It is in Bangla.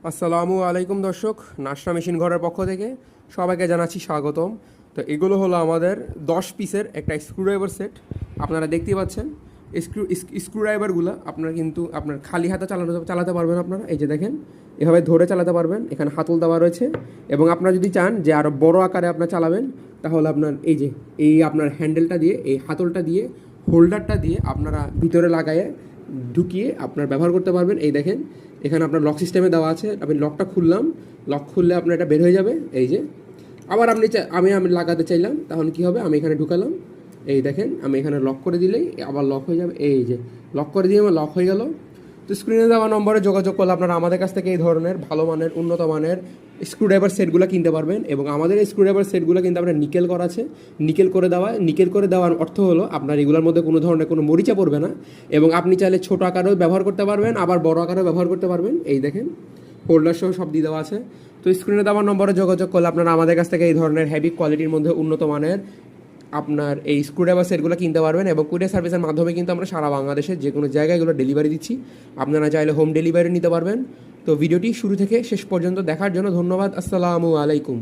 আসসালামু আলাইকুম দর্শক, নাশরা মেশিন ঘরের পক্ষ থেকে সবাইকে জানাচ্ছি স্বাগতম। তো এগুলো হলো আমাদের 10 পিসের একটা স্ক্রুড্রাইভার সেট। আপনারা দেখতেই পাচ্ছেন স্ক্রুড্রাইভারগুলো আপনারা কিন্তু আপনার খালি হাতে চালাতে পারবেন। আপনারা এই যে দেখেন, এভাবে ধরে চালাতে পারবেন। এখানে হাতল দেওয়া রয়েছে এবং আপনারা যদি চান যে আরও বড় আকারে আপনার চালাবেন, তাহলে আপনার এই আপনার হ্যান্ডেলটা দিয়ে, এই হাতলটা দিয়ে, হোল্ডারটা দিয়ে আপনারা ভিতরে লাগায়ে ঢুকিয়ে আপনার ব্যবহার করতে পারবেন। এই দেখেন, এখানে আপনার লক সিস্টেমে দেওয়া আছে। আমি লকটা খুললাম, লক খুললে আপনার এটা বের হয়ে যাবে। এই যে আবার আমি লাগাতে চাইলাম, তাহলে কী হবে, আমি এখানে ঢুকালাম। এই দেখেন, আমি এখানে লক করে দিলেই আবার লক হয়ে যাবে। এই যে লক করে দিয়ে আমার লক হয়ে গেল। তো স্ক্রিনে দেওয়া নম্বরে যোগাযোগ করলে আপনারা আমাদের কাছ থেকে এই ধরনের ভালো মানের, উন্নত মানের স্ক্রুড্রাইভার সেটগুলো কিনতে পারবেন। এবং আমাদের এই স্ক্রুড্রাইভার সেটগুলো কিন্তু আপনার নিকেল করা আছে। নিকেল করে দেওয়ার অর্থ হলো আপনার এগুলোর মধ্যে কোনো ধরনের কোনো মরিচা পড়বে না। এবং আপনি চাইলে ছোট আকারেও ব্যবহার করতে পারবেন, আবার বড় আকারেও ব্যবহার করতে পারবেন। এই দেখেন, হোল্ডার সহ সব দিয়ে দেওয়া আছে। তো স্ক্রিনে দেওয়ার নম্বরে যোগাযোগ করলে আপনারা আমাদের কাছ থেকে এই ধরনের হেভি কোয়ালিটির মধ্যে উন্নত মানের আপনার এই স্ক্রুড্রাইভার সেটগুলো কিনতে পারবেন। এবং কুরিয়ার সার্ভিসের মাধ্যমে কিন্তু আমরা সারা বাংলাদেশের যে কোনো জায়গায় এগুলো ডেলিভারি দিচ্ছি। আপনারা চাইলে হোম ডেলিভারি নিতে পারবেন। তো ভিডিওটি শুরু থেকে শেষ পর্যন্ত দেখার জন্য ধন্যবাদ। আসসালামু আলাইকুম।